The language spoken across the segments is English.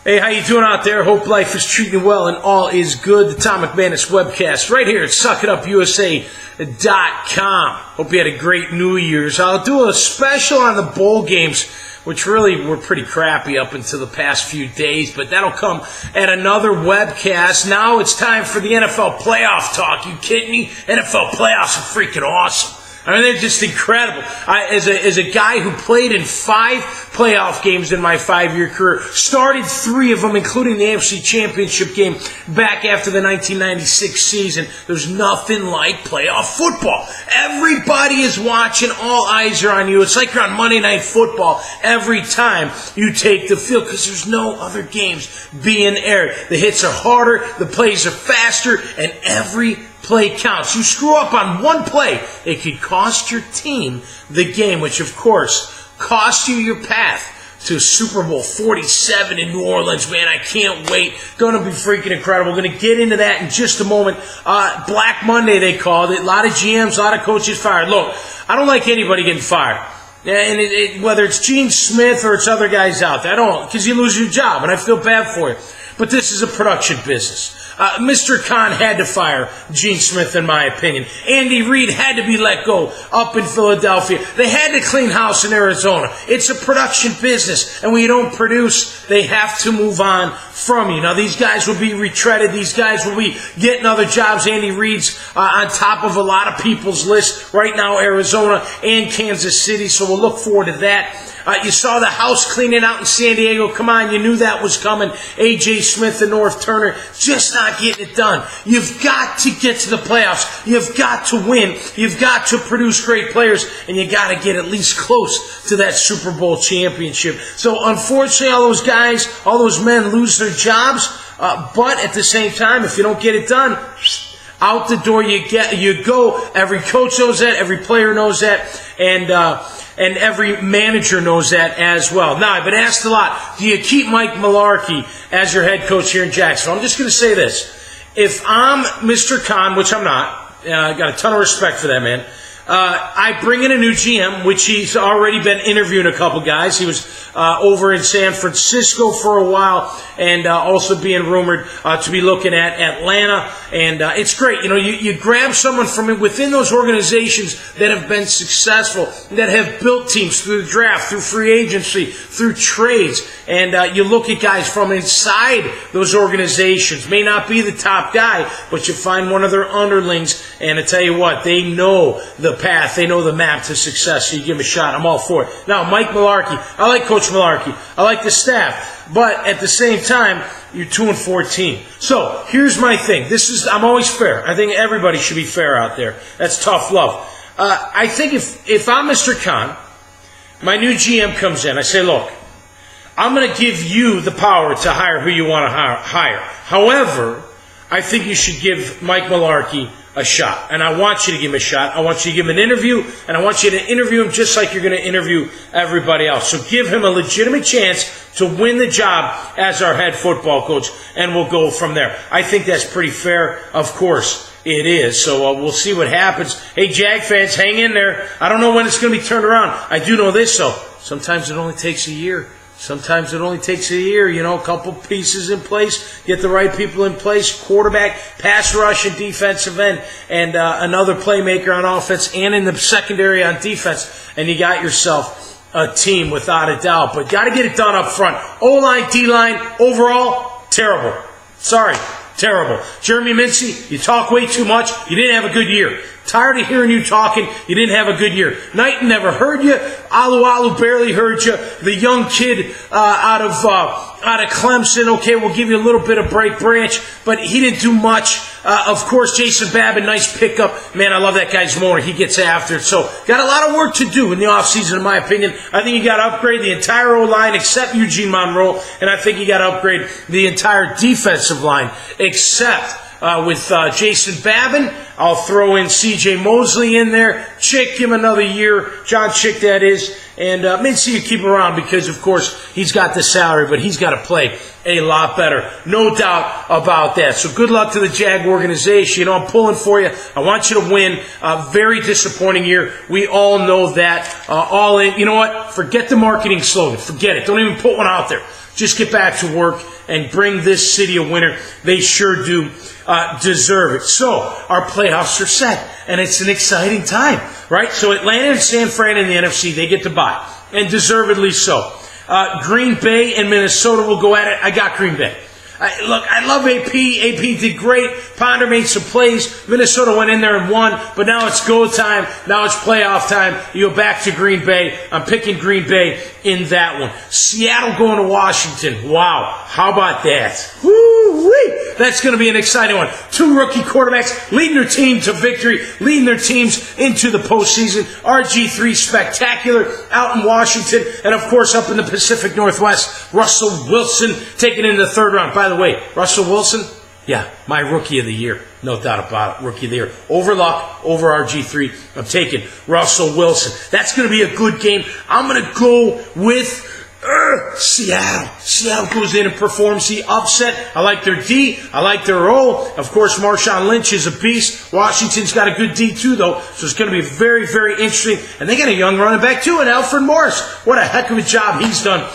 Hey, how you doing out there? Hope life is treating you well and all is good. The McManus Webcast right here at SuckItUpUSA.com. Hope you had a great New Year's. I'll do a special on the bowl games, which really were pretty crappy up until the past few days, but that'll come at another webcast. Now it's time for the NFL playoff talk. You kidding me? NFL playoffs are freaking awesome. I mean, they're just incredible. As a guy who played in 5 playoff games in my 5-year career, started 3 of them, including the AFC Championship game back after the 1996 season, there's nothing like playoff football. Everybody is watching. All eyes are on you. It's like you're on Monday Night Football every time you take the field because there's no other games being aired. The hits are harder, the plays are faster, and every play counts. You screw up on one play, it could cost your team the game, which of course cost you your path to Super Bowl 47 in New Orleans. Man, I can't wait. Going to be freaking incredible. Going to get into that in just a moment. Black Monday, they called it. A lot of GMs, a lot of coaches fired. Look, I don't like anybody getting fired. And whether it's Gene Smith or it's other guys out there, I don't, because you lose your job, and I feel bad for you. But this is a production business. Mr. Khan had to fire Gene Smith, in my opinion. Andy Reid had to be let go up in Philadelphia. They had to clean house in Arizona. It's a production business, and when you don't produce, they have to move on from you. Now, these guys will be retreaded. These guys will be getting other jobs. Andy Reid's on top of a lot of people's list right now, Arizona and Kansas City, so we'll look forward to that. You saw the house cleaning out in San Diego. Come on, you knew that was coming. A.J. Smith and North Turner just not getting it done. You've got to get to the playoffs. You've got to win. You've got to produce great players, and you got to get at least close to that Super Bowl championship. So unfortunately, all those guys, all those men lose their jobs, but at the same time, if you don't get it done, out the door you go. Every coach knows that. Every player knows that. And every manager knows that as well. Now, I've been asked a lot, do you keep Mike Mularkey as your head coach here in Jacksonville? I'm just going to say this. If I'm Mr. Khan, which I'm not, I got a ton of respect for that man, I bring in a new GM, which he's already been interviewing a couple guys. He was over in San Francisco for a while and also being rumored to be looking at Atlanta. And it's great. You know, you grab someone from within those organizations that have been successful, that have built teams through the draft, through free agency, through trades. And you look at guys from inside those organizations. May not be the top guy, but you find one of their underlings. And I tell you what, they know the path. They know the map to success. So you give them a shot. I'm all for it. Now, Mike Mularkey. I like Coach Mularkey. I like the staff. But at the same time, you're 2-14. So here's my thing. I'm always fair. I think everybody should be fair out there. That's tough love. I think if I'm Mr. Khan, my new GM comes in. I say, look, I'm going to give you the power to hire who you want to hire. However, I think you should give Mike Mularkey a shot. And I want you to give him a shot. I want you to give him an interview, and I want you to interview him just like you're going to interview everybody else. So give him a legitimate chance to win the job as our head football coach, and we'll go from there. I think that's pretty fair. Of course it is. So we'll see what happens. Hey, Jag fans, hang in there. I don't know when it's going to be turned around. I do know this, though. Sometimes it only takes a year. Sometimes it only takes a year, a couple pieces in place, get the right people in place, quarterback, pass rush, and defensive end, and another playmaker on offense and in the secondary on defense, and you got yourself a team without a doubt. But got to get it done up front. O-line, D-line, overall, terrible. Sorry, terrible. Jeremy Mincey, you talk way too much. You didn't have a good year. Tired of hearing you talking. You didn't have a good year. Knighton never heard you. Alu barely heard you. The young kid out of Clemson, okay, we'll give you a little bit of break branch, but he didn't do much. Of course, Jason Babin, nice pickup. Man, I love that guy's motor. He gets after it. So, got a lot of work to do in the offseason, in my opinion. I think you got to upgrade the entire O-line except Eugene Monroe, and I think you got to upgrade the entire defensive line except with Jason Babin. I'll throw in C.J. Mosley in there. Chick, give him another year. John Chick, that is. And Mincy, you keep him around because, of course, he's got the salary, but he's got to play a lot better. No doubt about that. So good luck to the Jag organization. I'm pulling for you. I want you to win. Very disappointing year. We all know that. All in. You know what? Forget the marketing slogan. Forget it. Don't even put one out there. just get back to work and bring this city a winner. They sure do deserve it. So our playoffs are set, and it's an exciting time, right? So Atlanta and San Fran in the NFC, they get to bye, and deservedly so. Green Bay and Minnesota will go at it. I got Green Bay. I love AP. AP did great. Ponder made some plays. Minnesota went in there and won, but now it's go time. Now it's playoff time. You go back to Green Bay. I'm picking Green Bay in that one. Seattle going to Washington. Wow. How about that? Woo-wee. That's going to be an exciting one. 2 rookie quarterbacks leading their team to victory, leading their teams into the postseason. RG3 spectacular out in Washington, and of course up in the Pacific Northwest, Russell Wilson taken in the 3rd round. By the way, Russell Wilson, yeah, my rookie of the year. No doubt about it. Rookie of the year. Over Luck, over RG3. I'm taking Russell Wilson. That's going to be a good game. I'm going to go with Seattle. Seattle goes in and performs the upset. I like their D. I like their O. Of course, Marshawn Lynch is a beast. Washington's got a good D too, though. So it's going to be very, very interesting. And they got a young running back too, and Alfred Morris. What a heck of a job he's done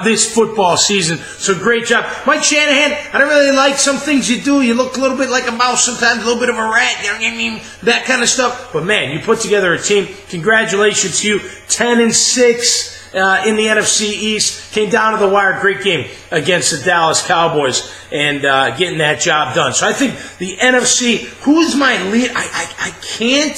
this football season. So great job. Mike Shanahan, I don't really like some things you do. You look a little bit like a mouse sometimes, a little bit of a rat, you know what I mean? That kind of stuff. But man, you put together a team. Congratulations to you. 10-6. In the NFC East, came down to the wire. Great game against the Dallas Cowboys and getting that job done. So I think the NFC, who is my lead? I can't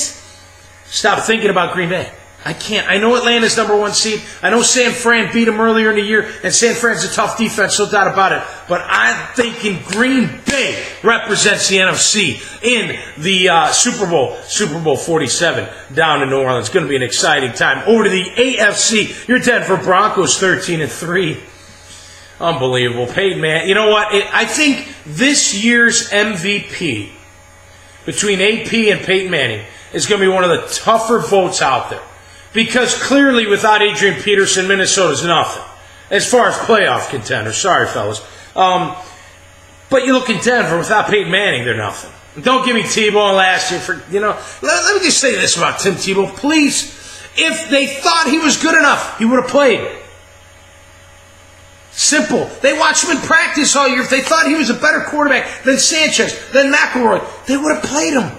stop thinking about Green Bay. I can't. I know Atlanta's number 1 seed. I know San Fran beat them earlier in the year, and San Fran's a tough defense, no doubt about it. But I'm thinking Green Bay represents the NFC in the Super Bowl 47 down in New Orleans. It's going to be an exciting time. Over to the AFC, your Denver Broncos 13-3. Unbelievable. Peyton Manning. You know what? I think this year's MVP between AP and Peyton Manning is going to be one of the tougher votes out there. Because clearly, without Adrian Peterson, Minnesota's nothing as far as playoff contenders. Sorry, fellas. But you look at Denver, without Peyton Manning, they're nothing. Don't give me Tebow last year. Let me just say this about Tim Tebow. Please, if they thought he was good enough, he would have played. Simple. They watched him in practice all year. If they thought he was a better quarterback than Sanchez, than McElroy, they would have played him.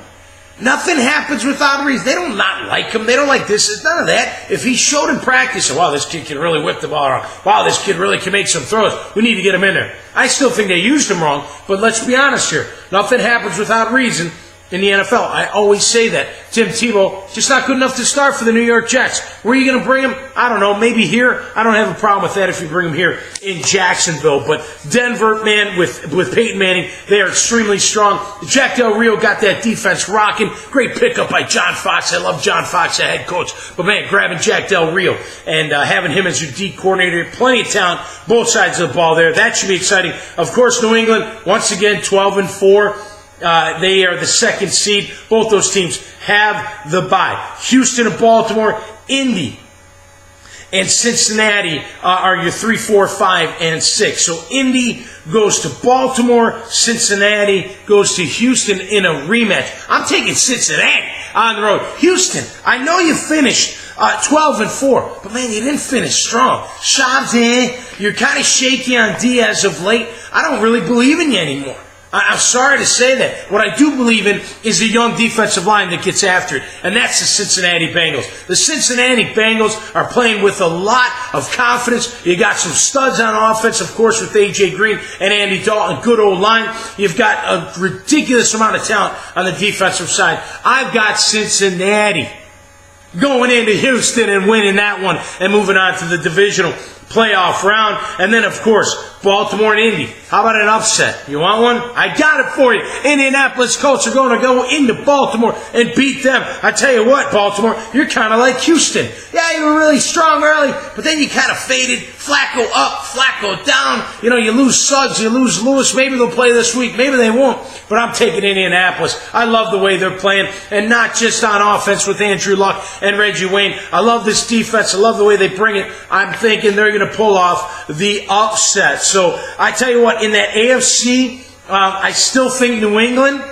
Nothing happens without a reason. They don't not like him. They don't like this. It's none of that. If he showed in practice, wow, this kid can really whip the ball around. Wow, this kid really can make some throws. We need to get him in there. I still think they used him wrong, but let's be honest here. Nothing happens without reason in the NFL. I always say that. Tim Tebow, just not good enough to start for the New York Jets. Where are you going to bring him? I don't know. Maybe here. I don't have a problem with that if you bring him here in Jacksonville. But Denver, man, with Peyton Manning, they are extremely strong. Jack Del Rio got that defense rocking. Great pickup by John Fox. I love John Fox, the head coach. But, man, grabbing Jack Del Rio and having him as your D coordinator, plenty of talent, both sides of the ball there. That should be exciting. Of course, New England, once again, 12-4. They are the 2nd seed. Both those teams have the bye. Houston and Baltimore, Indy and Cincinnati are your 3, 4, 5, and 6. So Indy goes to Baltimore. Cincinnati goes to Houston in a rematch. I'm taking Cincinnati on the road. Houston, I know you finished 12-4, but man, you didn't finish strong. Shabs, you're kind of shaky on D as of late. I don't really believe in you anymore. I'm sorry to say that. What I do believe in is a young defensive line that gets after it, and that's the Cincinnati Bengals. The Cincinnati Bengals are playing with a lot of confidence. You got some studs on offense, of course, with A.J. Green and Andy Dalton. Good old line. You've got a ridiculous amount of talent on the defensive side. I've got Cincinnati going into Houston and winning that one and moving on to the divisional playoff round. And then, of course, Baltimore and Indy. How about an upset? You want one? I got it for you. Indianapolis Colts are going to go into Baltimore and beat them. I tell you what, Baltimore, you're kind of like Houston. Yeah, you were really strong early, but then you kind of faded. Flacco up, Flacco down. You know, you lose Suggs, you lose Lewis. Maybe they'll play this week. Maybe they won't. But I'm taking Indianapolis. I love the way they're playing, and not just on offense with Andrew Luck and Reggie Wayne. I love this defense. I love the way they bring it. I'm thinking they're going to pull off the upset. So I tell you what, in that AFC, I still think New England,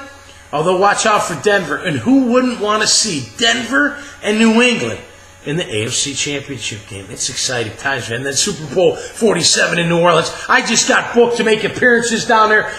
although watch out for Denver. And who wouldn't want to see Denver and New England in the AFC Championship game. It's exciting times, man. And then Super Bowl 47 in New Orleans. I just got booked to make appearances down there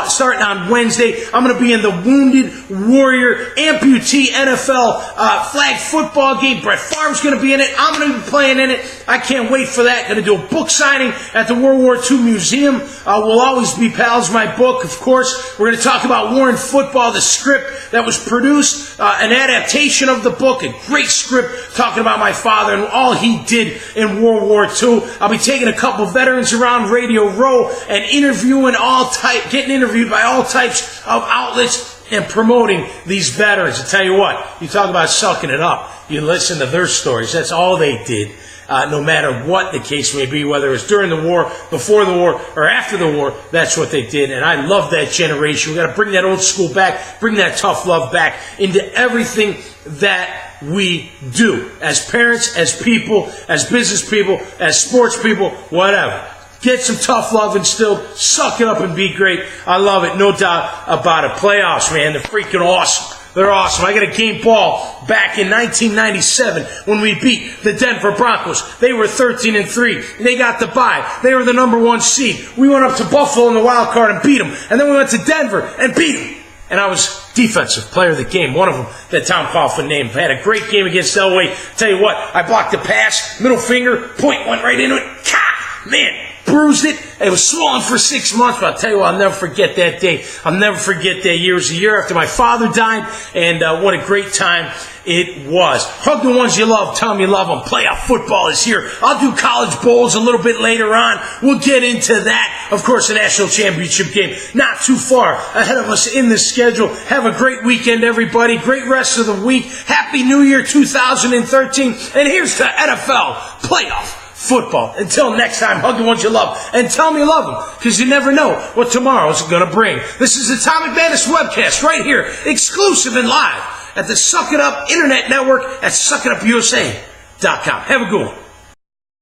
starting on Wednesday. I'm going to be in the Wounded Warrior Amputee NFL flag football game. Brett Favre's going to be in it. I'm going to be playing in it. I can't wait for that. Going to do a book signing at the World War II Museum. We'll always be pals. My book, of course. We're going to talk about War and Football, the script that was produced, an adaptation of the book, a great script talking about my father and all he did in World War II. I'll be taking a couple veterans around Radio Row and getting interviewed by all types of outlets and promoting these veterans. I tell you what, you talk about sucking it up. You listen to their stories. That's all they did. No matter what the case may be, whether it's during the war, before the war, or after the war, that's what they did. And I love that generation. We've got to bring that old school back, bring that tough love back into everything that we do. As parents, as people, as business people, as sports people, whatever. Get some tough love instilled, suck it up and be great. I love it, no doubt about it. Playoffs, man, they're freaking awesome. They're awesome. I got a game ball back in 1997 when we beat the Denver Broncos. They were 13-3. They got the bye. They were the number 1 seed. We went up to Buffalo in the wild card and beat them. And then we went to Denver and beat them. And I was defensive player of the game. One of them that Tom Coughlin named. I had a great game against Elway. Tell you what, I blocked the pass, middle finger, point went right into it. Man, bruised it. It was swollen for 6 months, but I'll tell you what, I'll never forget that day. I'll never forget that year. It was a year after my father died, and what a great time it was. Hug the ones you love. Tell them you love them. Playoff football is here. I'll do college bowls a little bit later on. We'll get into that. Of course, the national championship game not too far ahead of us in the schedule. Have a great weekend, everybody. Great rest of the week. Happy New Year 2013. And here's to NFL playoff football. Until next time, hug the ones you love and tell them you love them, because you never know what tomorrow's going to bring. This is the McManus Webcast right here, exclusive and live at the Suck It Up Internet Network at suckitupusa.com. Have a good one.